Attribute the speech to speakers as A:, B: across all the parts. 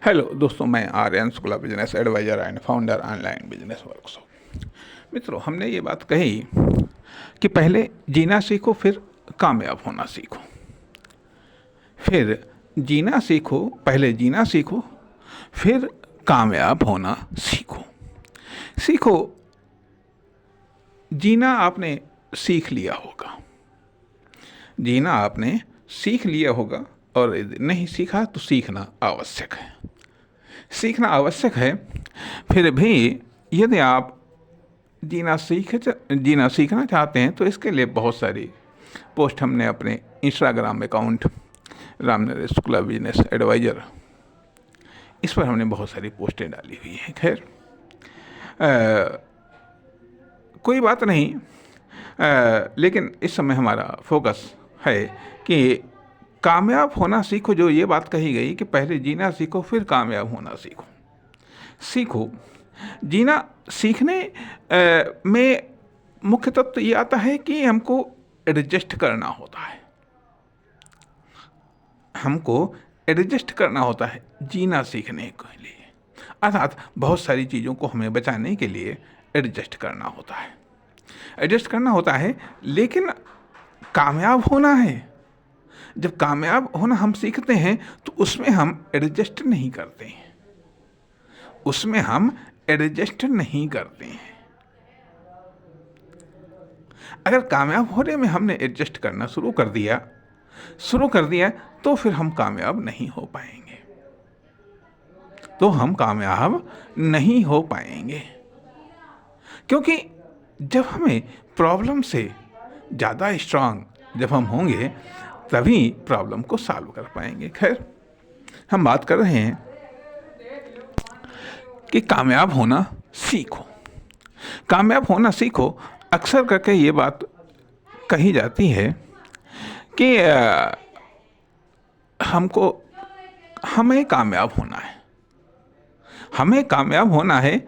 A: Hello दोस्तों, मैं Aryan Shukla, business advisor and founder online business workshop. मित्रों, हमने ये बात कही कि पहले जीना सीखो, फिर कामयाब होना सीखो। फिर जीना सीखो, पहले जीना सीखो, फिर कामयाब होना सीखो। सीखो, जीना आपने सीख लिया होगा, जीना आपने सीख लिया होगा, और नहीं सीखा तो सीखना आवश्यक है। सीखना आवश्यक है। फिर भी यदि आप जीना सीखना चाहते हैं तो इसके लिए बहुत सारी पोस्ट हमने अपने Instagram account Ramnaresh Shukla business advisor, इस पर हमने बहुत सारी पोस्टें डाली हुई हैं। खैर, कोई बात नहीं। लेकिन इस समय हमारा फोकस है कि कामयाब होना सीखो। जो ये बात कही गई कि पहले जीना सीखो, फिर कामयाब होना सीखो। सीखो, जीना सीखने में मुख्य तत्व ये आता है कि हमको एडजस्ट करना होता है। हमको एडजस्ट करना होता है जीना सीखने के लिए, अर्थात बहुत सारी चीज़ों को हमें बचाने के लिए एडजस्ट करना होता है। एडजस्ट करना होता है, लेकिन कामयाब होना है। जब कामयाब होना हम सीखते हैं तो उसमें हम एडजस्ट नहीं करते हैं, उसमें हम एडजस्ट नहीं करते हैं। अगर कामयाब होने में हमने एडजस्ट करना शुरू कर दिया तो फिर हम कामयाब नहीं हो पाएंगे, क्योंकि जब हमें प्रॉब्लम से ज़्यादा स्ट्रांग जब हम होंगे तभी प्रॉब्लम को सॉल्व कर पाएंगे। खैर, हम बात कर रहे हैं कि कामयाब होना सीखो। कामयाब होना सीखो, अक्सर करके ये बात कही जाती है कि हमें कामयाब होना है, हमें कामयाब होना है।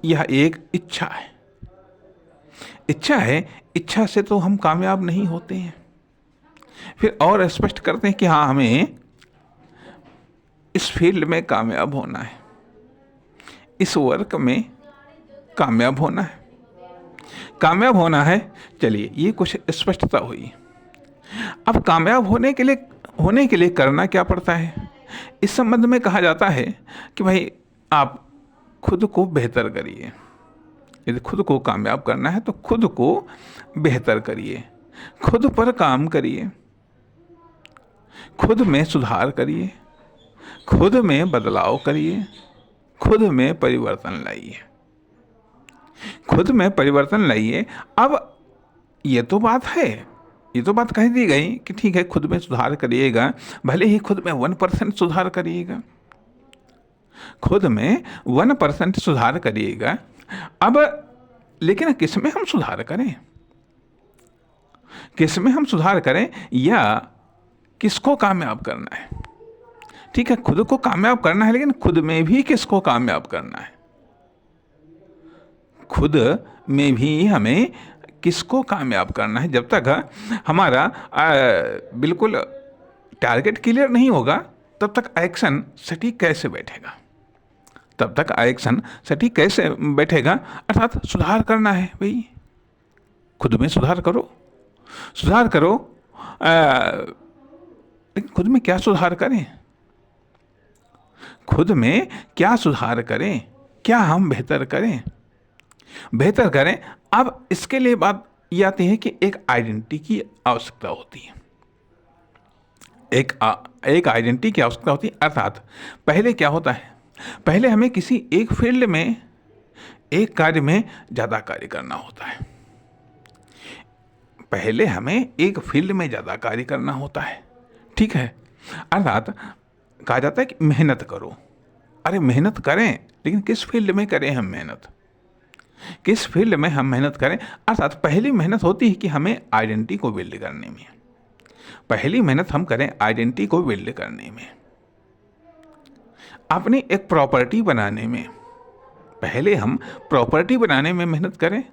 A: यह एक इच्छा है, इच्छा से तो हम कामयाब नहीं होते हैं। फिर और स्पष्ट करते हैं कि हाँ, हमें इस फील्ड में कामयाब होना है, इस वर्क में कामयाब होना है। चलिए, ये कुछ स्पष्टता हुई। अब कामयाब होने के लिए करना क्या पड़ता है? इस संबंध में कहा जाता है कि भाई, आप खुद को बेहतर करिए। यदि खुद को कामयाब करना है तो खुद को बेहतर करिए, खुद पर काम करिए, खुद में सुधार करिए, खुद में बदलाव करिए, खुद में परिवर्तन लाइए। अब ये तो बात कह दी गई कि ठीक है, खुद में सुधार करिएगा, भले ही खुद में 1% सुधार करिएगा, खुद में 1% सुधार करिएगा। अब लेकिन किस में हम सुधार करें या किसको कामयाब करना है? ठीक है, खुद को कामयाब करना है, लेकिन खुद में भी किसको कामयाब करना है? खुद में भी हमें किसको कामयाब करना है? जब तक हमारा बिल्कुल टारगेट क्लियर नहीं होगा, तब तक एक्शन सटीक कैसे बैठेगा? अर्थात सुधार करना है भाई, खुद में सुधार करो। लेकिन खुद में क्या सुधार करें? क्या हम बेहतर करें? अब इसके लिए बात ये आती है कि एक आइडेंटिटी की आवश्यकता होती है। एक आइडेंटिटी की आवश्यकता होती है। अर्थात पहले क्या होता है? पहले हमें किसी एक फील्ड में, एक कार्य में ज़्यादा कार्य करना होता है। ठीक है, अर्थात कहा जाता है कि मेहनत करो। अरे मेहनत करें, लेकिन किस फील्ड में करें हम मेहनत करें? अर्थात पहली मेहनत होती है कि हमें आइडेंटिटी को बिल्ड करने में, पहली मेहनत हम करें आइडेंटिटी को बिल्ड करने में, अपनी एक प्रॉपर्टी बनाने में। पहले हम प्रॉपर्टी बनाने में मेहनत करें,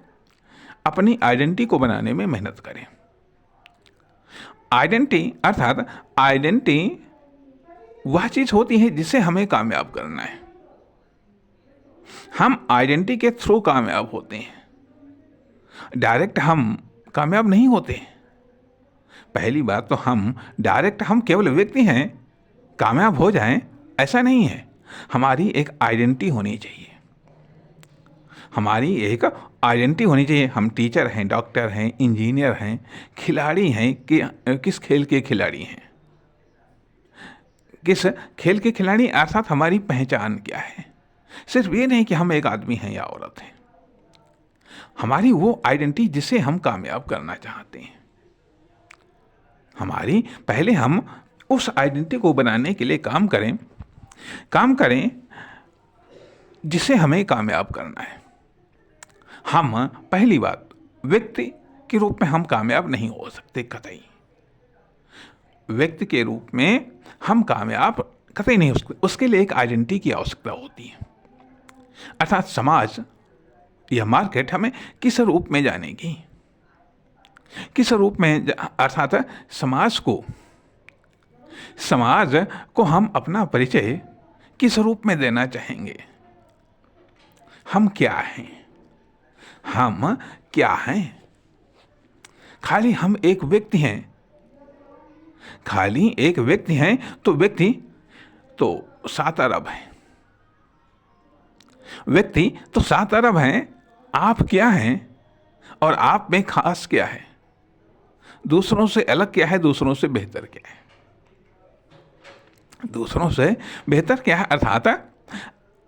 A: अपनी आइडेंटिटी को बनाने में मेहनत करें। आइडेंटिटी वह चीज़ होती है जिसे हमें कामयाब करना है। हम आइडेंटिटी के थ्रू कामयाब होते हैं, डायरेक्ट हम कामयाब नहीं होते। पहली बात तो हम केवल व्यक्ति हैं, कामयाब हो जाएं ऐसा नहीं है। हमारी एक आइडेंटिटी होनी चाहिए, हमारी एक आइडेंटिटी होनी चाहिए। हम टीचर हैं, डॉक्टर हैं, इंजीनियर हैं, खिलाड़ी हैं कि किस खेल के खिलाड़ी हैं, किस खेल के खिलाड़ी, अर्थात हमारी पहचान क्या है। सिर्फ ये नहीं कि हम एक आदमी हैं या औरत हैं, हमारी वो आइडेंटिटी जिसे हम कामयाब करना चाहते हैं। हमारी पहले हम उस आइडेंटिटी को बनाने के लिए काम करें जिसे हमें कामयाब करना है। हम पहली बात, व्यक्ति के रूप में हम कामयाब नहीं हो सकते कतई। व्यक्ति के रूप में हम कामयाब कतई नहीं हो सकते, उसके लिए एक आइडेंटिटी की आवश्यकता होती है। अर्थात समाज या मार्केट हमें किस रूप में जानेगी, किस रूप में, अर्थात समाज को हम अपना परिचय किस रूप में देना चाहेंगे। हम क्या हैं, हम क्या हैं। खाली हम एक व्यक्ति हैं, खाली एक व्यक्ति हैं तो व्यक्ति तो 7 अरब हैं, व्यक्ति तो 7 अरब हैं। आप क्या हैं और आप में खास क्या है, दूसरों से अलग क्या है, दूसरों से बेहतर क्या है, दूसरों से बेहतर क्या है। अर्थात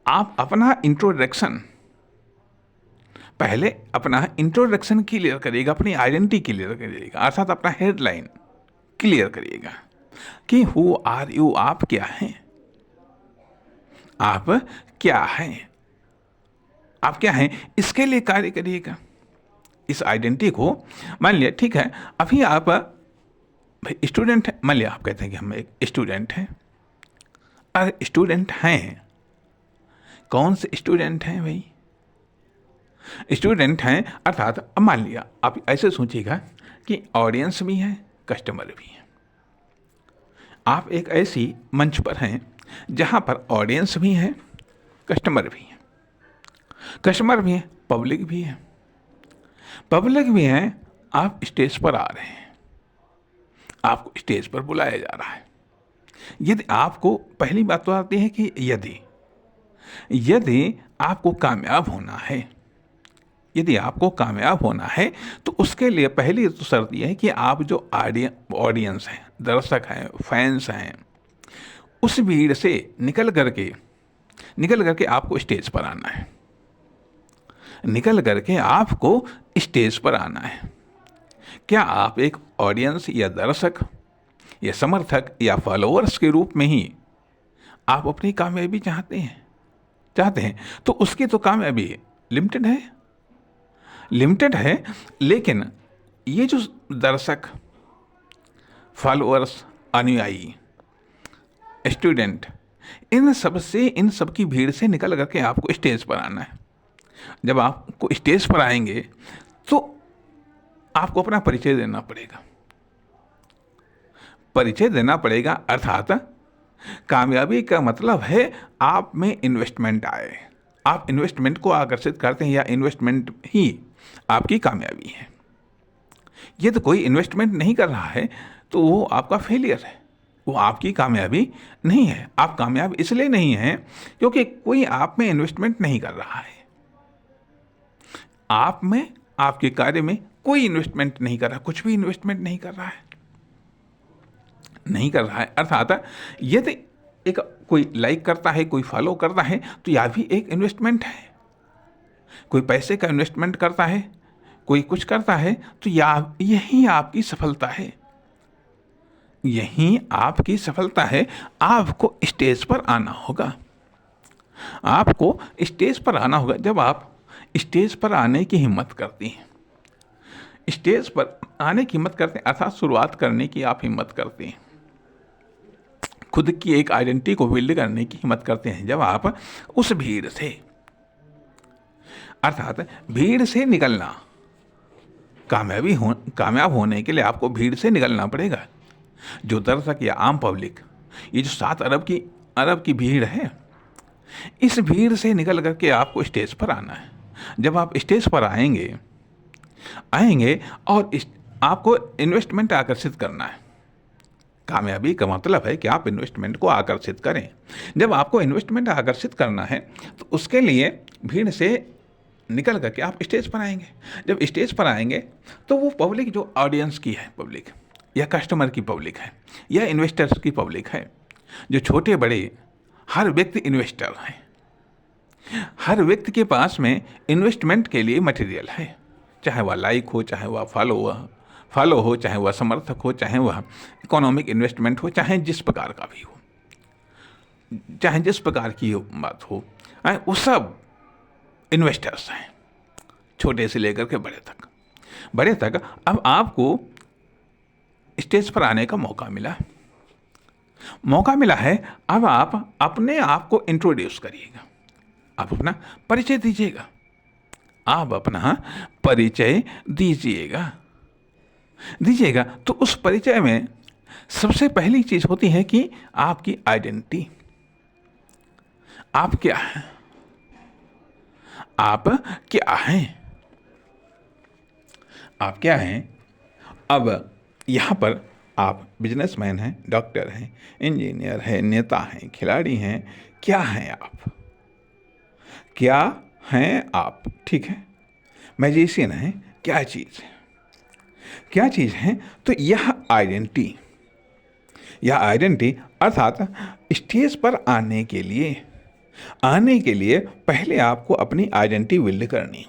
A: आप अपना इंट्रोडक्शन, पहले अपना इंट्रोडक्शन क्लियर करिएगा, अपनी आइडेंटिटी क्लियर करिएगा, अर्थात अपना हेडलाइन क्लियर करिएगा कि हु आर यू, आप क्या हैं, आप क्या हैं, आप क्या हैं, इसके लिए कार्य करिएगा। इस आइडेंटिटी को, मान लिया ठीक है, अभी आप भाई स्टूडेंट हैं, मान लिया आप कहते हैं कि हम एक स्टूडेंट हैं। अरे स्टूडेंट हैं, कौन से स्टूडेंट हैं भाई, स्टूडेंट हैं अर्थात अब मान लिया आप ऐसे सोचिएगा कि ऑडियंस भी है, कस्टमर भी है। आप एक ऐसी मंच पर हैं जहां पर ऑडियंस भी है, कस्टमर भी है, कस्टमर भी है, पब्लिक भी है, पब्लिक भी है। आप स्टेज पर आ रहे हैं, आपको स्टेज पर बुलाया जा रहा है। यदि आपको, पहली बात तो आती है कि यदि आपको कामयाब होना है, यदि आपको कामयाब होना है तो उसके लिए पहली तो शर्त यह है कि आप जो ऑडियंस हैं, दर्शक हैं, फैंस हैं, उस भीड़ से निकल करके आपको स्टेज पर आना है, निकल करके आपको स्टेज पर आना है। क्या आप एक ऑडियंस या दर्शक या समर्थक या फॉलोअर्स के रूप में ही आप अपनी कामयाबी चाहते हैं तो उसकी तो कामयाबी लिमिटेड है। लेकिन ये जो दर्शक, फॉलोअर्स, अनुयायी, स्टूडेंट, इन सब की भीड़ से निकल करके आपको स्टेज पर आना है। जब आपको स्टेज पर आएंगे तो आपको अपना परिचय देना पड़ेगा, अर्थात कामयाबी का मतलब है आप में इन्वेस्टमेंट आए, आप इन्वेस्टमेंट को आकर्षित करते हैं या इन्वेस्टमेंट ही आपकी कामयाबी है। ये तो कोई इन्वेस्टमेंट नहीं कर रहा है तो वो आपका फेलियर है, वो आपकी कामयाबी नहीं है। आप कामयाब इसलिए नहीं हैं क्योंकि कोई आप में इन्वेस्टमेंट नहीं कर रहा है, आप में, आपके कार्य में कोई इन्वेस्टमेंट नहीं कर रहा, कुछ भी इन्वेस्टमेंट नहीं कर रहा है। अर्थात यदि एक कोई लाइक करता है, कोई फॉलो करता है तो यह भी एक इन्वेस्टमेंट है। कोई पैसे का इन्वेस्टमेंट करता है, कोई कुछ करता है तो यही आपकी सफलता है, यही आपकी सफलता है। आपको स्टेज पर आना होगा, आपको स्टेज पर आना होगा। जब आप स्टेज पर आने की हिम्मत करती हैं, स्टेज पर आने की हिम्मत करते हैं, अर्थात शुरुआत करने की आप हिम्मत करते हैं, खुद की एक आइडेंटिटी को बिल्ड करने की हिम्मत करते हैं, जब आप उस भीड़ से, अर्थात भीड़ से निकलना, कामयाब होने के लिए आपको भीड़ से निकलना पड़ेगा। जो दर्शक या आम पब्लिक ये जो 7 अरब की भीड़ है, इस भीड़ से निकल करके आपको स्टेज पर आना है। जब आप स्टेज पर आएंगे और आपको इन्वेस्टमेंट आकर्षित करना है। कामयाबी का मतलब है कि आप इन्वेस्टमेंट को आकर्षित करें। जब आपको इन्वेस्टमेंट आकर्षित करना है तो उसके लिए भीड़ से निकल करके आप स्टेज पर आएंगे। जब स्टेज पर आएंगे तो वो पब्लिक जो ऑडियंस की है, पब्लिक या कस्टमर की पब्लिक है या इन्वेस्टर्स की पब्लिक है, जो छोटे बड़े हर व्यक्ति इन्वेस्टर हैं। हर व्यक्ति के पास में इन्वेस्टमेंट के लिए मटेरियल है, चाहे वह लाइक हो, चाहे वह फॉलो हो, चाहे वह समर्थक हो, चाहे वह इकोनॉमिक इन्वेस्टमेंट हो, चाहे जिस प्रकार का भी हो, चाहे जिस प्रकार की बात हो, वो सब इन्वेस्टर्स हैं, छोटे से लेकर के बड़े तक। अब आपको स्टेज पर आने का मौका मिला है। अब आप अपने आप को इंट्रोड्यूस करिएगा, आप अपना परिचय दीजिएगा। तो उस परिचय में सबसे पहली चीज होती है कि आपकी आइडेंटिटी। आप क्या हैं? आप क्या हैं? अब यहाँ पर आप बिजनेसमैन हैं, डॉक्टर हैं, इंजीनियर हैं, नेता हैं, खिलाड़ी हैं, क्या हैं आप? ठीक है, मैजिशियन हैं, क्या चीज़ है? तो यह आइडेंटिटी अर्थात स्टेज पर आने के लिए पहले आपको अपनी आइडेंटिटी बिल्ड करनी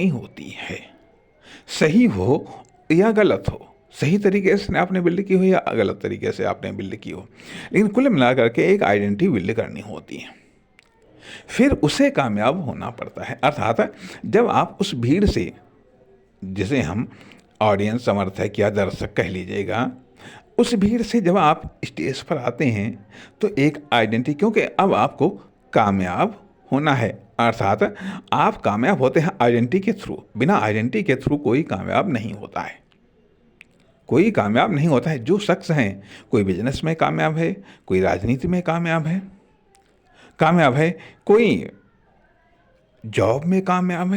A: होती है। सही हो या गलत हो, सही तरीके से आपने बिल्ड की हो या गलत तरीके से आपने बिल्ड की हो, लेकिन कुल मिलाकर के एक आइडेंटिटी बिल्ड करनी होती है। फिर उसे कामयाब होना पड़ता है। अर्थात जब आप उस भीड़ से, जिसे हम ऑडियंस, समर्थक या दर्शक कह लीजिएगा, उस भीड़ से जब आप स्टेज पर आते हैं तो एक आइडेंटिटी, क्योंकि अब आपको कामयाब होना है, अर्थात आप कामयाब होते हैं आइडेंटिटी के थ्रू। बिना आइडेंटिटी के थ्रू कोई कामयाब नहीं होता है। जो शख्स हैं, कोई बिजनेस में कामयाब है, कोई राजनीति में कामयाब है, कोई जॉब में कामयाब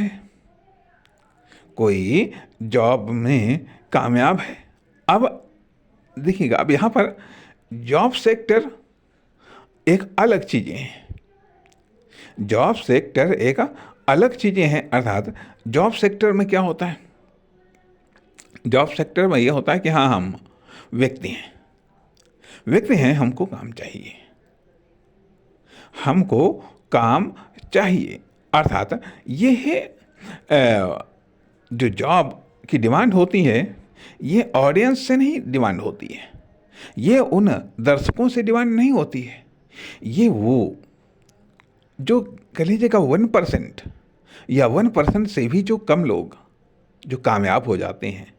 A: है, अब देखिएगा, अब यहाँ पर जॉब सेक्टर एक अलग चीज़ें हैं। अर्थात जॉब सेक्टर में क्या होता है? जॉब सेक्टर में यह होता है कि हाँ, हम व्यक्ति हैं, हमको काम चाहिए। अर्थात ये है जो जॉब की डिमांड होती है, ये ऑडियंस से नहीं डिमांड होती है, ये उन दर्शकों से डिमांड नहीं होती है, ये वो जो कह लीजिएगा 1% या 1% से भी जो कम लोग जो कामयाब हो जाते हैं,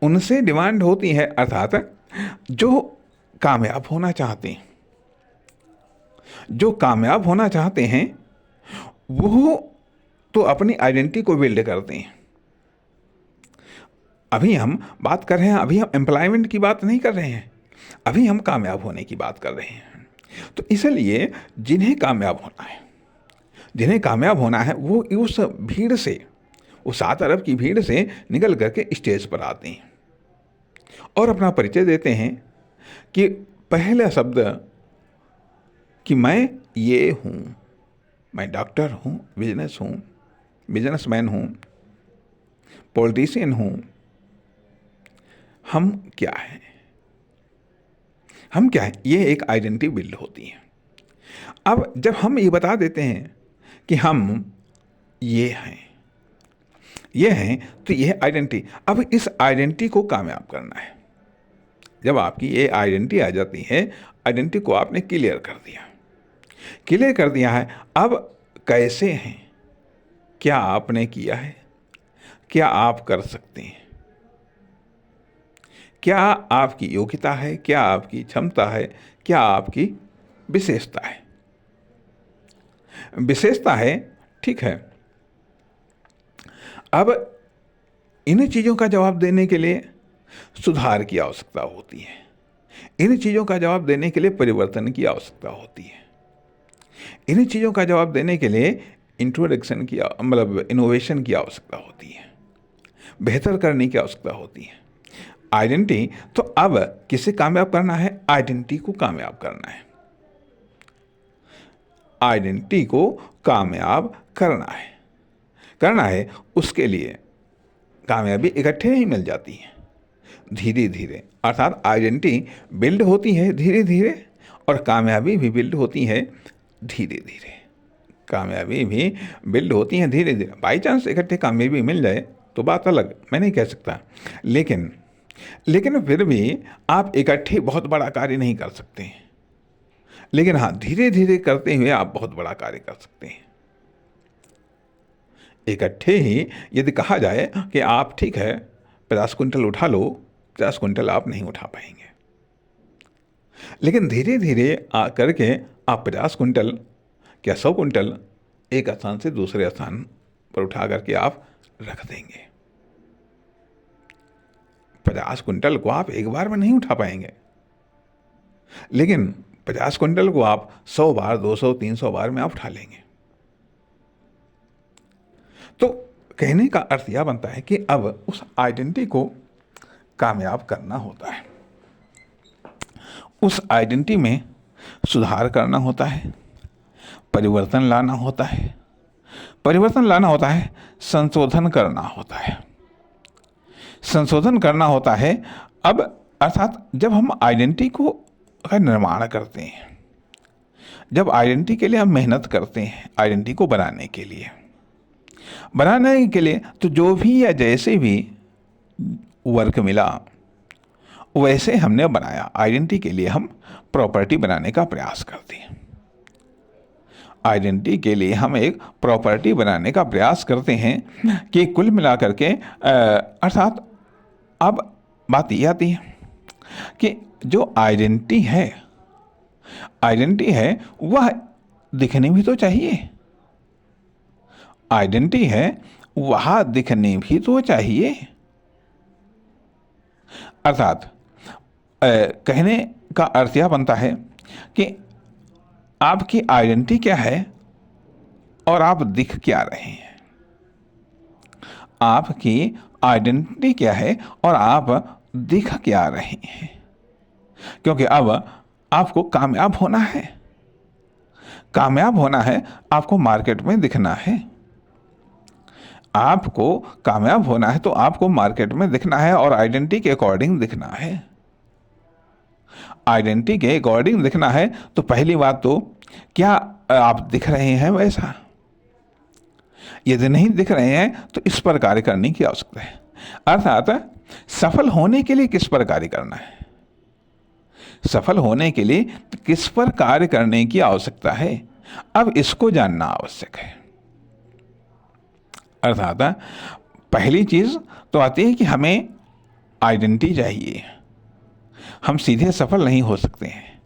A: उनसे डिमांड होती है। अर्थात जो कामयाब होना चाहते हैं वो तो अपनी आइडेंटिटी को बिल्ड करते हैं। अभी हम बात कर रहे हैं, अभी हम एम्प्लॉयमेंट की बात नहीं कर रहे हैं, अभी हम कामयाब होने की बात कर रहे हैं। तो इसलिए जिन्हें कामयाब होना है वो उस भीड़ से, उस 7 अरब की भीड़ से निकल करके स्टेज पर आते हैं और अपना परिचय देते हैं कि पहला शब्द कि मैं ये हूँ, मैं डॉक्टर हूँ, बिजनेसमैन हूँ, पॉलिटिशियन हूँ। हम क्या हैं? ये एक आइडेंटिटी बिल्ड होती है। अब जब हम ये बता देते हैं कि हम ये हैं तो यह आइडेंटिटी, अब इस आइडेंटिटी को कामयाब करना है। जब आपकी ये आइडेंटिटी आ जाती है, आइडेंटिटी को आपने क्लियर कर दिया है, अब कैसे हैं, क्या आपने किया है, क्या आप कर सकते हैं, क्या आपकी योग्यता है, क्या आपकी क्षमता है, क्या आपकी विशेषता है। विशेषता है, ठीक है। अब इन चीज़ों का जवाब देने के लिए सुधार की आवश्यकता होती है, इन चीज़ों का जवाब देने के लिए परिवर्तन की आवश्यकता होती है, इन चीज़ों का जवाब देने के लिए इंट्रोडक्शन की मतलब इनोवेशन की आवश्यकता होती है, बेहतर करने की आवश्यकता होती है। आइडेंटिटी, तो अब किसे कामयाब करना है? आइडेंटिटी को कामयाब करना है, आइडेंटिटी को कामयाब करना है। उसके लिए कामयाबी इकट्ठे नहीं मिल जाती है, धीरे धीरे, अर्थात आइडेंटिटी बिल्ड होती है धीरे धीरे और कामयाबी भी बिल्ड होती है धीरे धीरे, कामयाबी भी बिल्ड होती है धीरे धीरे। बाई चांस इकट्ठे कामयाबी मिल जाए तो बात अलग, मैं नहीं कह सकता, लेकिन फिर भी आप इकट्ठे बहुत बड़ा कार्य नहीं कर सकते हैं, लेकिन हाँ, धीरे धीरे करते हुए आप बहुत बड़ा कार्य कर सकते हैं। इकट्ठे ही यदि कहा जाए कि आप ठीक है 50 कुंटल उठा लो, 50 कुंटल आप नहीं उठा पाएंगे, लेकिन धीरे धीरे करके आप 50 कुंटल या 100 कुंटल एक स्थान से दूसरे स्थान पर उठा करके आप रख देंगे। 50 कुंटल को आप एक बार में नहीं उठा पाएंगे, लेकिन 50 कुंटल को आप 100 बार, 200, 300 बार में आप उठा लेंगे। तो कहने का अर्थ यह बनता है कि अब उस आइडेंटिटी को कामयाब करना होता है, उस आइडेंटिटी में सुधार करना होता है, परिवर्तन लाना होता है, संशोधन करना होता है, संशोधन करना होता है। अब अर्थात जब हम आइडेंटिटी का निर्माण करते हैं, जब आइडेंटिटी के लिए हम मेहनत करते हैं, आइडेंटिटी को बनाने के लिए तो जो भी या जैसे भी वर्क मिला वैसे हमने बनाया। आइडेंटिटी के लिए हम प्रॉपर्टी बनाने का प्रयास करते हैं, आइडेंटिटी के लिए हम एक प्रॉपर्टी बनाने का प्रयास करते हैं कि कुल मिलाकर के अर्थात अब बात ये आती है कि जो आइडेंटिटी है वह दिखने भी तो चाहिए, आइडेंटिटी है वह दिखने भी तो चाहिए। अर्थात कहने का अर्थ यह बनता है कि आपकी आइडेंटिटी क्या है और आप दिख क्या रहे हैं, आपकी आइडेंटिटी क्या है और आप दिख क्या रहे हैं। क्योंकि अब आपको कामयाब होना है, आपको मार्केट में दिखना है, आपको कामयाब होना है तो आपको मार्केट में दिखना है और आइडेंटिटी के अकॉर्डिंग दिखना है। आइडेंटिटी के अकॉर्डिंग दिखना है तो पहली बात तो क्या आप दिख रहे हैं वैसा? यदि नहीं दिख रहे हैं तो इस पर कार्य करने की आवश्यकता है। अर्थात सफल होने के लिए किस पर कार्य करना है, सफल होने के लिए किस पर कार्य करने की आवश्यकता है, अब इसको जानना आवश्यक है। अर्थात पहली चीज तो आती है कि हमें आइडेंटिटी चाहिए, हम सीधे सफल नहीं हो सकते हैं,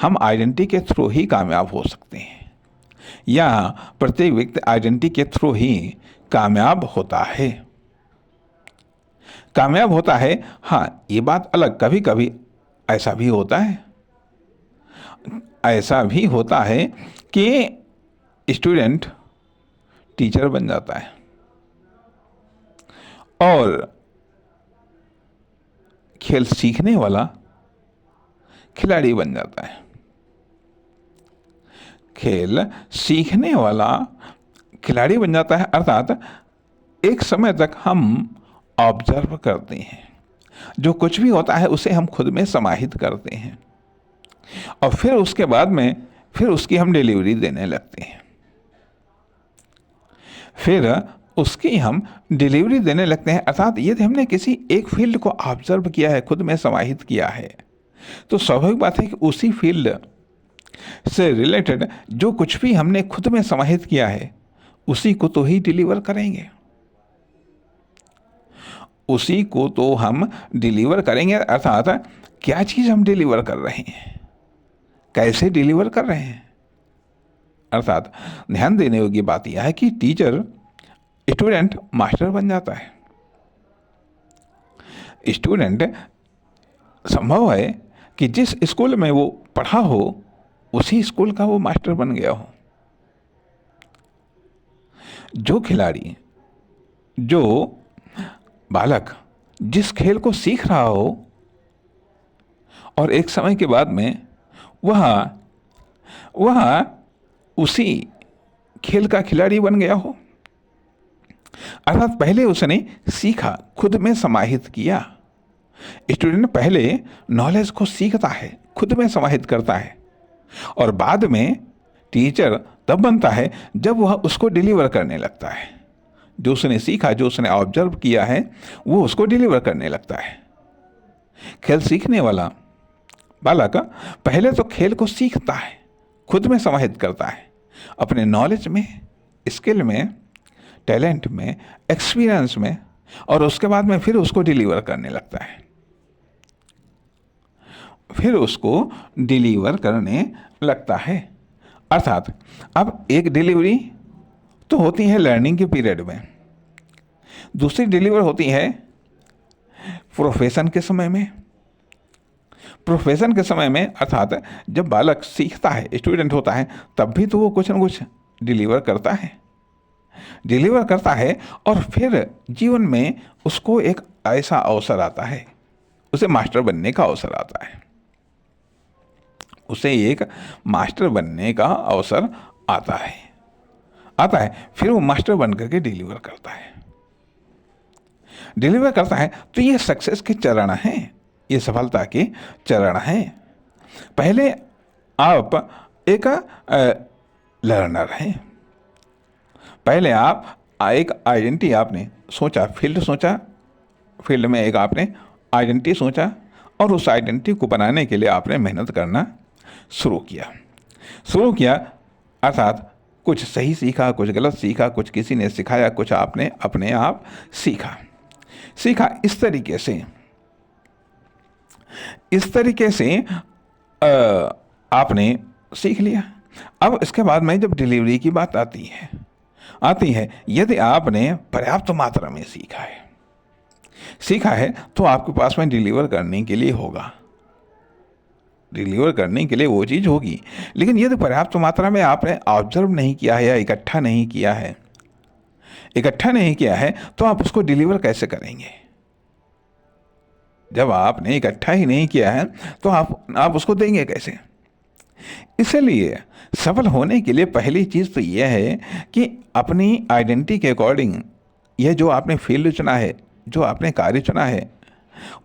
A: हम आइडेंटिटी के थ्रू ही कामयाब हो सकते हैं, या प्रत्येक व्यक्ति आइडेंटिटी के थ्रू ही कामयाब होता है। हाँ, ये बात अलग, कभी कभी ऐसा भी होता है कि स्टूडेंट टीचर बन जाता है और खेल सीखने वाला खिलाड़ी बन जाता है। खेल सीखने वाला खिलाड़ी बन जाता है, अर्थात एक समय तक हम ऑब्जर्व करते हैं, जो कुछ भी होता है उसे हम खुद में समाहित करते हैं और फिर उसके बाद में फिर उसकी हम डिलीवरी देने लगते हैं, अर्थात यदि हमने किसी एक फील्ड को ऑब्जर्व किया है, खुद में समाहित किया है, तो स्वाभाविक बात है कि उसी फील्ड से रिलेटेड जो कुछ भी हमने खुद में समाहित किया है उसी को तो ही डिलीवर करेंगे, उसी को तो हम डिलीवर करेंगे। अर्थात क्या चीज़ हम डिलीवर कर रहे हैं, कैसे डिलीवर कर रहे हैं, अर्थात ध्यान देने योग्य बात यह है कि टीचर स्टूडेंट मास्टर बन जाता है। स्टूडेंट संभव है कि जिस स्कूल में वो पढ़ा हो उसी स्कूल का वो मास्टर बन गया हो। जो खिलाड़ी, जो बालक जिस खेल को सीख रहा हो और एक समय के बाद में वह उसी खेल का खिलाड़ी बन गया हो, अर्थात पहले उसने सीखा, खुद में समाहित किया। स्टूडेंट पहले नॉलेज को सीखता है, खुद में समाहित करता है, और बाद में टीचर तब बनता है जब वह उसको डिलीवर करने लगता है। जो उसने सीखा, जो उसने ऑब्जर्व किया है, वो उसको डिलीवर करने लगता है। खेल सीखने वाला बालक पहले तो खेल को सीखता है, खुद में समाहित करता है, अपने नॉलेज में, स्किल में, टैलेंट में, एक्सपीरियंस में, और उसके बाद में फिर उसको डिलीवर करने लगता है। अर्थात अब एक डिलीवरी तो होती है लर्निंग के पीरियड में, दूसरी डिलीवर होती है प्रोफेशन के समय में। अर्थात जब बालक सीखता है, स्टूडेंट होता है, तब भी तो वो कुछ न कुछ डिलीवर करता है और फिर जीवन में उसको एक ऐसा अवसर आता है, उसे मास्टर बनने का अवसर आता है। फिर वो मास्टर बन करके डिलीवर करता है। तो ये सक्सेस के चरण हैं, ये सफलता के चरण हैं। पहले आप एक लर्नर हैं, पहले आप एक आइडेंटिटी आपने सोचा, फील्ड में एक आपने आइडेंटिटी सोचा, और उस आइडेंटिटी को बनाने के लिए आपने मेहनत करना शुरू किया। अर्थात कुछ सही सीखा, कुछ गलत सीखा, कुछ किसी ने सिखाया, कुछ आपने अपने आप सीखा। इस तरीके से आपने सीख लिया। अब इसके बाद में जब डिलीवरी की बात आती है, यदि आपने पर्याप्त मात्रा में सीखा है तो आपके पास में डिलीवर करने के लिए वो चीज़ होगी। लेकिन यदि पर्याप्त मात्रा में आपने ऑब्जर्व नहीं किया है या इकट्ठा नहीं किया है तो आप उसको डिलीवर कैसे करेंगे? जब आपने इकट्ठा ही नहीं किया है तो आप उसको देंगे कैसे? इसलिए सफल होने के लिए पहली चीज़ तो यह है कि अपनी आइडेंटिटी के अकॉर्डिंग, यह जो आपने फील्ड चुना है, जो आपने कार्य चुना है,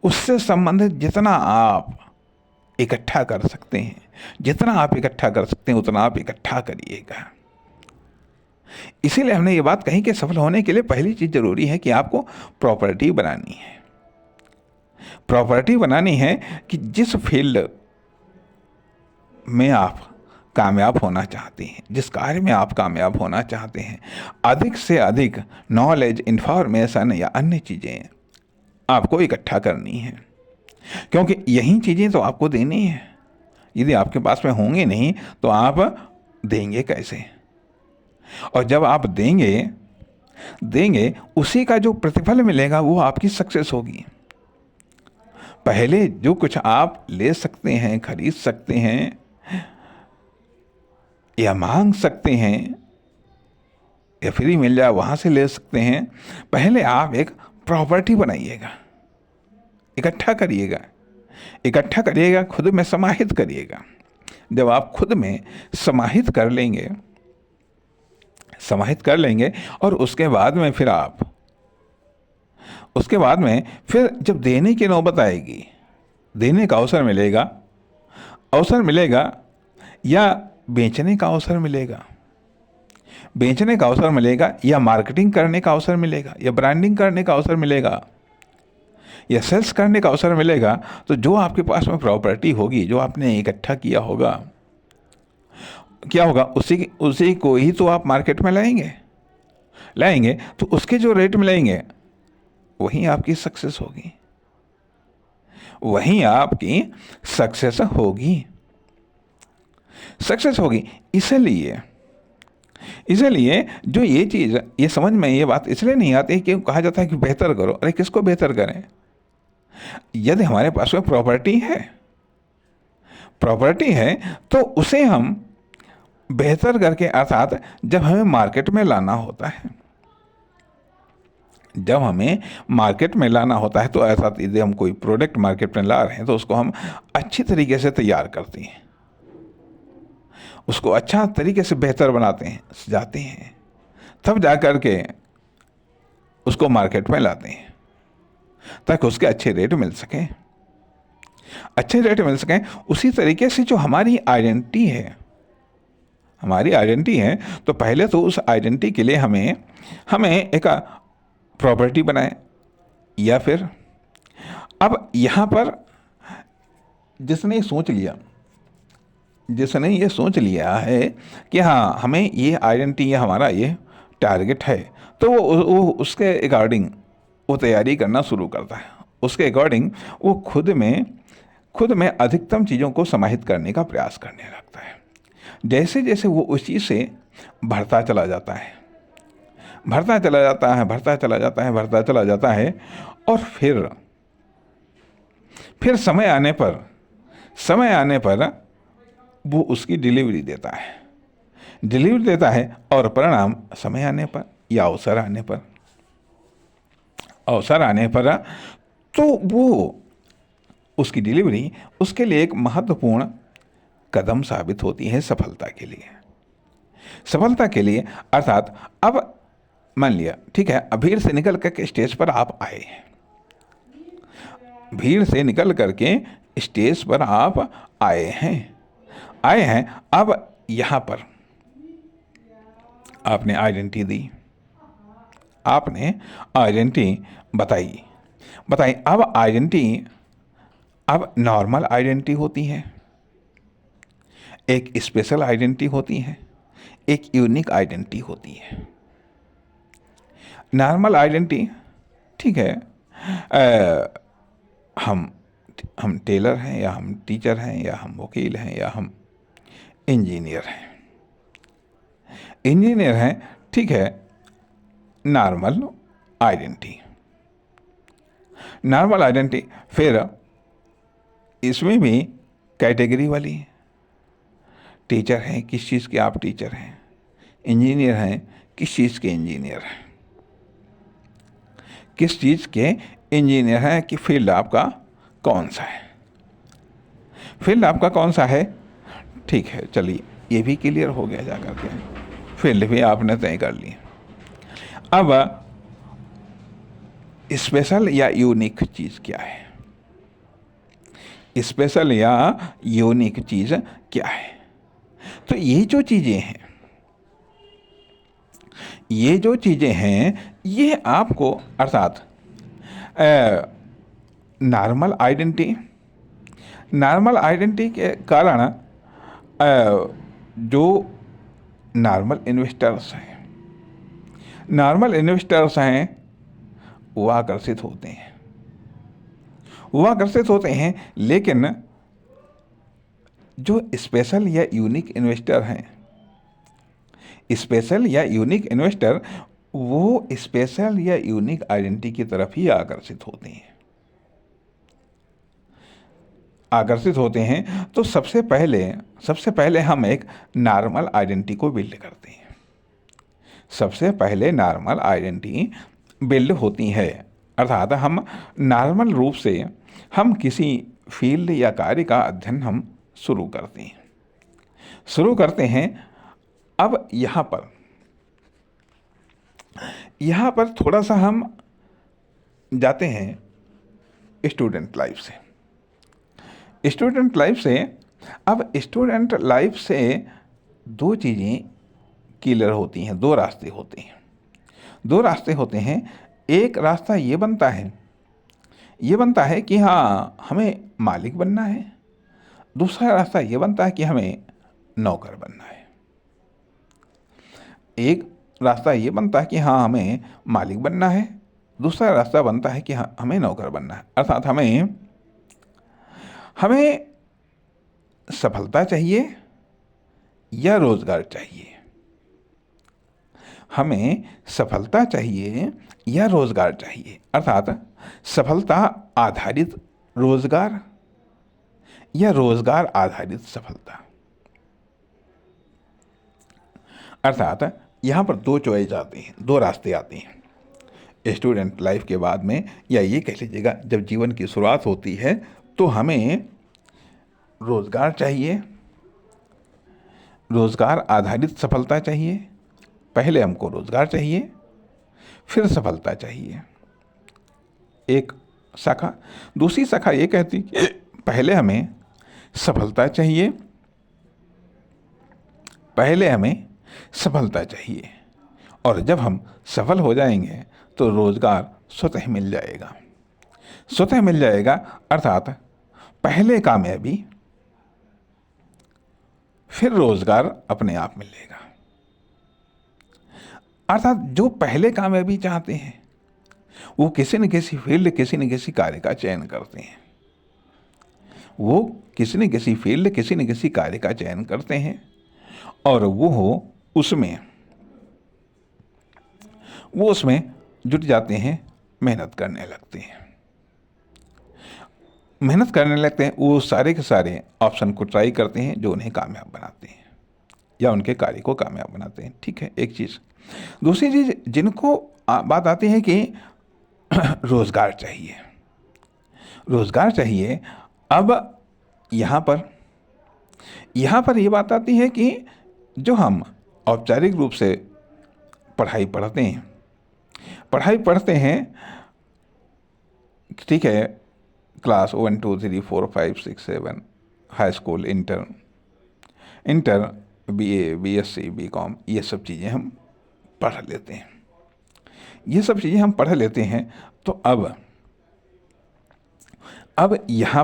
A: उससे संबंधित जितना आप इकट्ठा कर सकते हैं, उतना आप इकट्ठा करिएगा। इसीलिए हमने ये बात कही कि सफल होने के लिए पहली चीज़ जरूरी है कि आपको प्रॉपर्टी बनानी है कि जिस फील्ड में आप कामयाब होना चाहते हैं, जिस कार्य में आप कामयाब होना चाहते हैं, अधिक से अधिक नॉलेज, इंफॉर्मेशन या अन्य चीज़ें आपको इकट्ठा करनी है, क्योंकि यही चीज़ें तो आपको देनी है। यदि आपके पास में होंगे नहीं तो आप देंगे कैसे? और जब आप देंगे उसी का जो प्रतिफल मिलेगा वो आपकी सक्सेस होगी। पहले जो कुछ आप ले सकते हैं, खरीद सकते हैं या मांग सकते हैं या फ्री मिल जाए वहाँ से ले सकते हैं, पहले आप एक प्रॉपर्टी बनाइएगा, इकट्ठा करिएगा, खुद में समाहित करिएगा। जब आप खुद में समाहित कर लेंगे और उसके बाद में फिर जब देने की नौबत आएगी, देने का अवसर मिलेगा या बेचने का अवसर मिलेगा या मार्केटिंग करने का अवसर मिलेगा या ब्रांडिंग करने का अवसर मिलेगा या सेल्स करने का अवसर मिलेगा, तो जो आपके पास में प्रॉपर्टी होगी, जो आपने इकट्ठा किया होगा, क्या होगा? उसी को ही तो आप मार्केट में लाएंगे तो उसके जो रेट मिलेंगे वहीं आपकी सक्सेस होगी। इसलिए इसलिए जो ये चीज़, ये समझ में ये बात इसलिए नहीं आती कि कहा जाता है कि बेहतर करो। अरे किसको बेहतर करें? यदि हमारे पास कोई प्रॉपर्टी है तो उसे हम बेहतर करके, अर्थात जब हमें मार्केट में लाना होता है, जब हमें मार्केट में लाना होता है तो अर्थात यदि हम कोई प्रोडक्ट मार्केट में ला रहे हैं तो उसको हम अच्छी तरीके से तैयार करते हैं, उसको अच्छा तरीके से बेहतर बनाते हैं, सजाते हैं, तब जा कर के उसको मार्केट में लाते हैं ताकि उसके अच्छे रेट मिल सकें, अच्छे रेट मिल सकें। उसी तरीके से जो हमारी आइडेंटिटी है, तो पहले तो उस आइडेंटिटी के लिए हमें एक प्रॉपर्टी बनाए, या फिर अब यहाँ पर जिसने ये सोच लिया है कि हाँ हमें ये आइडेंटिटी या हमारा ये टारगेट है, तो वो उसके अकॉर्डिंग वो तैयारी करना शुरू करता है, उसके अकॉर्डिंग वो खुद में अधिकतम चीज़ों को समाहित करने का प्रयास करने लगता है। जैसे जैसे वो उस चीज़ से भरता चला जाता है और फिर समय आने पर वो उसकी डिलीवरी देता है और परिणाम समय आने पर या अवसर आने पर तो वो उसकी डिलीवरी उसके लिए एक महत्वपूर्ण कदम साबित होती है सफलता के लिए। अर्थात अब मान लिया, ठीक है, अब भीड़ से निकल करके स्टेज पर आप आए हैं, अब यहाँ पर आपने आइडेंटिटी बताई। अब आइडेंटिटी अब नॉर्मल आइडेंटिटी होती है, एक स्पेशल आइडेंटिटी होती है, एक यूनिक आइडेंटिटी होती है। नॉर्मल आइडेंटिटी, ठीक है, हम टेलर हैं या हम टीचर हैं या हम वकील हैं या हम इंजीनियर हैं, ठीक है। नॉर्मल आइडेंटिटी फिर इसमें भी कैटेगरी वाली है। टीचर हैं, किस चीज़ के आप टीचर हैं, इंजीनियर हैं, किस चीज़ के इंजीनियर हैं, कि फील्ड आपका कौन सा है, ठीक है। चलिए ये भी क्लियर हो गया, जा करके फील्ड भी आपने तय कर ली। अब स्पेशल या यूनिक चीज़ क्या है? तो ये जो चीज़ें हैं ये आपको, अर्थात नॉर्मल आइडेंटिटी के कारण जो नॉर्मल इन्वेस्टर्स हैं वो आकर्षित होते हैं, लेकिन जो स्पेशल या यूनिक इन्वेस्टर वो स्पेशल या यूनिक आइडेंटिटी की तरफ ही आकर्षित होते हैं। तो सबसे पहले हम एक नॉर्मल आइडेंटिटी को बिल्ड करते हैं। सबसे पहले नॉर्मल आइडेंटिटी बिल्ड होती है, अर्थात हम नॉर्मल रूप से हम किसी फील्ड या कार्य का अध्ययन हम शुरू करते हैं। अब यहाँ पर थोड़ा सा हम जाते हैं स्टूडेंट लाइफ से। अब स्टूडेंट लाइफ से दो चीज़ें क्लियर होती हैं, दो रास्ते होते हैं। एक रास्ता ये बनता है कि हाँ हमें मालिक बनना है, दूसरा रास्ता ये बनता है कि हमें नौकर बनना है। एक रास्ता ये बनता है कि हाँ हमें मालिक बनना है, दूसरा रास्ता बनता है कि हाँ हमें नौकर बनना है। अर्थात हमें सफलता चाहिए या रोजगार चाहिए। हमें सफलता चाहिए या रोजगार चाहिए, अर्थात सफलता आधारित रोजगार या रोजगार आधारित सफलता। अर्थात यहाँ पर दो चॉइस आते हैं, दो रास्ते आते हैं स्टूडेंट लाइफ के बाद में, या ये कह लीजिएगा जब जीवन की शुरुआत होती है तो हमें रोजगार चाहिए, रोजगार आधारित सफलता चाहिए। पहले हमको रोजगार चाहिए, फिर सफलता चाहिए, एक शाखा। दूसरी शाखा ये कहती कि पहले हमें सफलता चाहिए, पहले हमें सफलता चाहिए, और जब हम सफल हो जाएंगे तो रोजगार स्वतः मिल जाएगा, स्वतः मिल जाएगा। अर्थात पहले कामयाबी, फिर रोजगार अपने आप मिलेगा। अर्थात जो पहले कामयाबी चाहते हैं वो किसी न किसी फील्ड, किसी न किसी कार्य का चयन करते हैं, वो किसी न किसी फील्ड, किसी न किसी कार्य का चयन करते हैं, और वो उसमें जुट जाते हैं, मेहनत करने लगते हैं, मेहनत करने लगते हैं। वो सारे के सारे ऑप्शन को ट्राई करते हैं जो उन्हें कामयाब बनाते हैं या उनके कार्य को कामयाब बनाते हैं। ठीक है, एक चीज़। दूसरी चीज़ जिनको बात आती है कि रोजगार चाहिए, रोजगार चाहिए। अब यहाँ पर ये बात आती है कि जो हम औपचारिक रूप से पढ़ाई पढ़ते हैं, ठीक है, class 1 2 3 4 5 6 7, high school, inter BA BSc BCom, ये सब चीज़ें हम पढ़ लेते हैं, ये सब चीज़ें हम पढ़ लेते हैं। तो अब यहाँ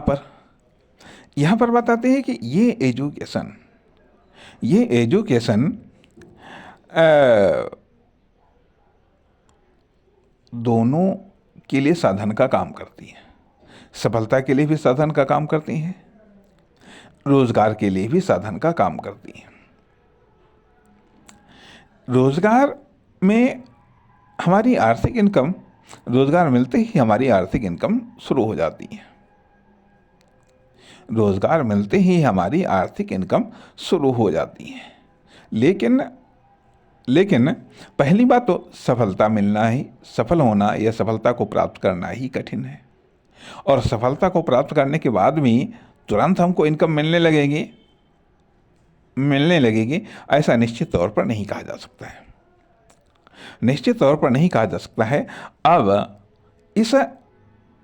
A: पर बात आती है कि ये एजुकेशन दोनों के लिए साधन का काम करती है, सफलता के लिए भी साधन का काम करती हैं, रोजगार के लिए भी साधन का काम करती हैं। रोजगार में हमारी आर्थिक इनकम, रोजगार मिलते ही हमारी आर्थिक इनकम शुरू हो जाती है, रोजगार मिलते ही हमारी आर्थिक इनकम शुरू हो जाती है। लेकिन पहली बात तो सफलता मिलना ही, सफल होना या सफलता को प्राप्त करना ही कठिन है, और सफलता को प्राप्त करने के बाद भी तुरंत हमको इनकम मिलने लगेगी ऐसा निश्चित तौर पर नहीं कहा जा सकता है, निश्चित तौर पर नहीं कहा जा सकता है। अब इस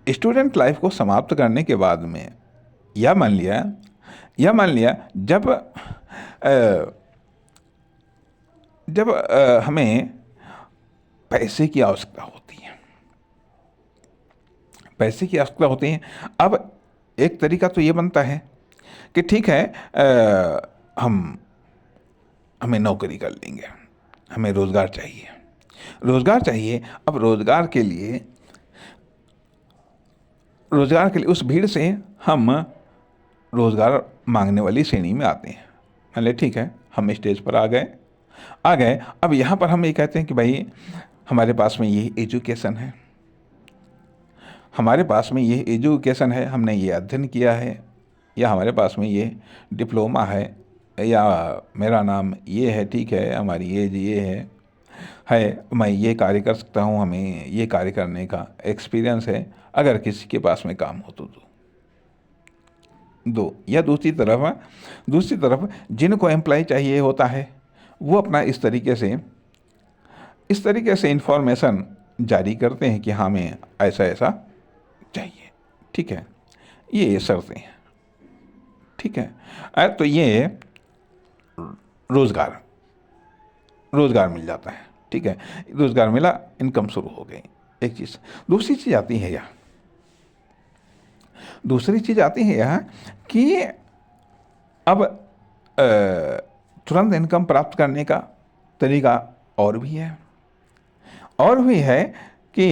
A: स्टूडेंट लाइफ को समाप्त करने के बाद में या मान लिया जब हमें पैसे की आवश्यकता होती है, अब एक तरीका तो ये बनता है कि ठीक है, हमें नौकरी कर लेंगे, हमें रोजगार चाहिए। अब रोजगार के लिए उस भीड़ से हम रोजगार मांगने वाली श्रेणी में आते हैं। मान लिया ठीक है, हम स्टेज पर आ गए। अब यहाँ पर हम ये कहते हैं कि भाई हमारे पास में ये एजुकेशन है, हमने ये अध्ययन किया है, या हमारे पास में ये डिप्लोमा है, या मेरा नाम ये है, ठीक है, हमारी एज ये है, मैं ये कार्य कर सकता हूँ, हमें ये कार्य करने का एक्सपीरियंस है, अगर किसी के पास में काम हो तो दो। या दूसरी तरफ जिनको एम्प्लॉय चाहिए होता है वो अपना इस तरीके से इंफॉर्मेशन जारी करते हैं कि हमें ऐसा चाहिए। ठीक है, ये शर्तें हैं। ठीक है, तो ये रोजगार मिल जाता है। ठीक है, रोजगार मिला, इनकम शुरू हो गई, एक चीज़। दूसरी चीज़ आती है यह कि अब तुरंत इनकम प्राप्त करने का तरीका और भी है कि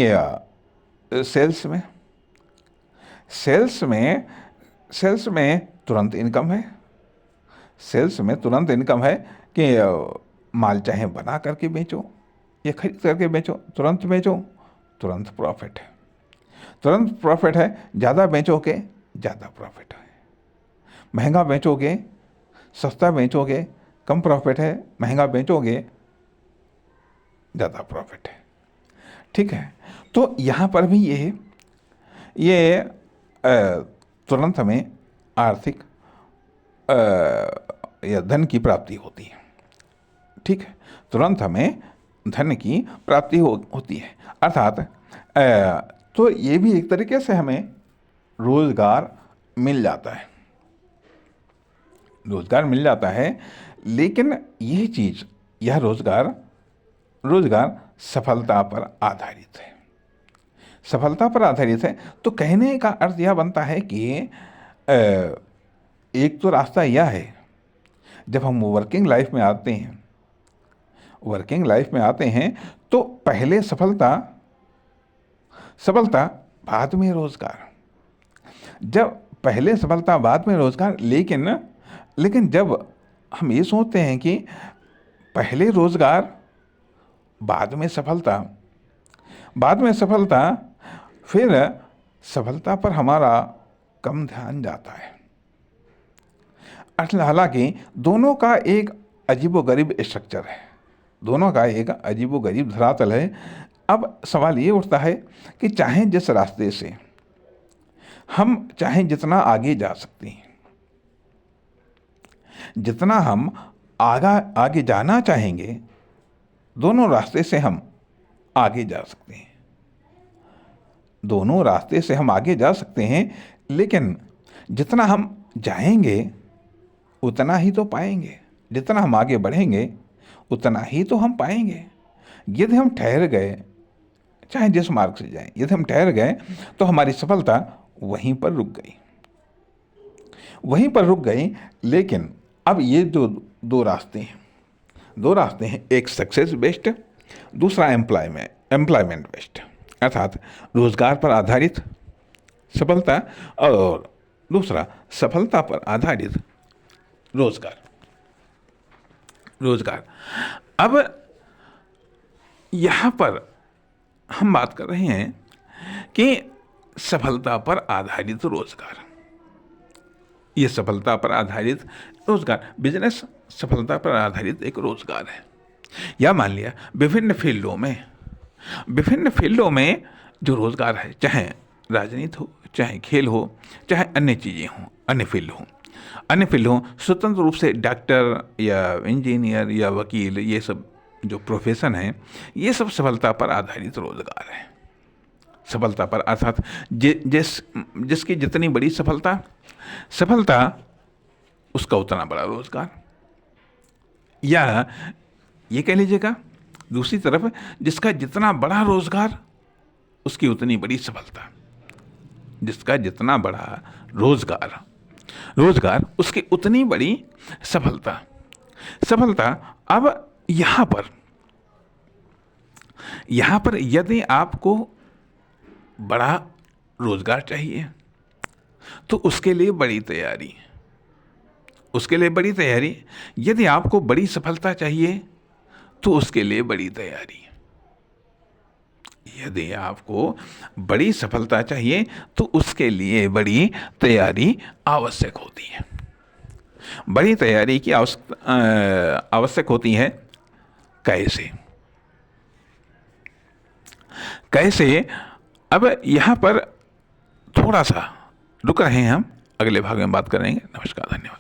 A: सेल्स में तुरंत इनकम है, कि माल चाहे बना करके बेचो, ये खरीद करके बेचो, तुरंत बेचो, तुरंत प्रॉफिट है, तुरंत प्रॉफिट है। ज़्यादा बेचोगे ज़्यादा प्रॉफिट है, महंगा बेचोगे, सस्ता बेचोगे, कम प्रॉफिट है, महंगा बेचोगे, ज़्यादा प्रॉफिट है। ठीक है, तो यहाँ पर भी ये तुरंत हमें आर्थिक या धन की प्राप्ति होती है। ठीक है, तुरंत हमें धन की प्राप्ति होती है, अर्थात तो ये भी एक तरीके से हमें रोज़गार मिल जाता है, रोज़गार मिल जाता है। लेकिन यह चीज़, यह रोज़गार सफलता पर आधारित है, सफलता पर आधारित है। तो कहने का अर्थ यह बनता है कि एक तो रास्ता यह है, जब हम वर्किंग लाइफ में आते हैं तो पहले सफलता बाद में रोज़गार, जब पहले सफलता बाद में रोज़गार। लेकिन जब हम ये सोचते हैं कि पहले रोज़गार बाद में सफलता, फिर सफलता पर हमारा कम ध्यान जाता है। हालांकि दोनों का एक अजीबोगरीब स्ट्रक्चर है, दोनों का एक अजीबोगरीब धरातल है। अब सवाल ये उठता है कि चाहे जिस रास्ते से हम चाहे जितना आगे जा सकते हैं, जितना हम आगे जाना चाहेंगे, दोनों रास्ते से हम आगे जा सकते हैं, दोनों रास्ते से हम आगे जा सकते हैं। लेकिन जितना हम जाएंगे उतना ही तो पाएंगे, जितना हम आगे बढ़ेंगे उतना ही तो हम पाएंगे। यदि हम ठहर गए, चाहे जिस मार्ग से जाएं, यदि हम ठहर गए तो हमारी सफलता वहीं पर रुक गई। लेकिन अब ये जो दो रास्ते हैं, एक सक्सेस बेस्ड, दूसरा एम्प्लॉयमेंट बेस्ड, अर्थात रोजगार पर आधारित सफलता, और दूसरा सफलता पर आधारित रोजगार। अब यहाँ पर हम बात कर रहे हैं कि सफलता पर आधारित रोजगार, ये सफलता पर आधारित रोजगार, बिजनेस सफलता पर आधारित एक रोजगार है। या मान लिया विभिन्न फील्डों में जो रोजगार है, चाहे राजनीति हो, चाहे खेल हो, चाहे अन्य चीज़ें हों, अन्य फील्ड हों, स्वतंत्र रूप से डॉक्टर या इंजीनियर या वकील, ये सब जो प्रोफेशन है, ये सब सफलता पर आधारित रोजगार है। सफलता पर अर्थात जिसकी जितनी बड़ी सफलता उसका उतना बड़ा रोजगार, या ये कह लीजिएगा दूसरी तरफ जिसका जितना बड़ा रोजगार उसकी उतनी बड़ी सफलता, जिसका जितना बड़ा रोजगार उसकी उतनी बड़ी सफलता। अब यहाँ पर यदि आपको बड़ा रोजगार चाहिए तो उसके लिए बड़ी तैयारी, यदि आपको बड़ी सफलता चाहिए तो उसके लिए बड़ी तैयारी, यदि आपको बड़ी सफलता चाहिए तो उसके लिए बड़ी तैयारी आवश्यक होती है। बड़ी तैयारी की आवश्यक होती है। कैसे? अब यहाँ पर थोड़ा सा रुक रहे हैं, हम अगले भाग में बात करेंगे। नमस्कार, धन्यवाद।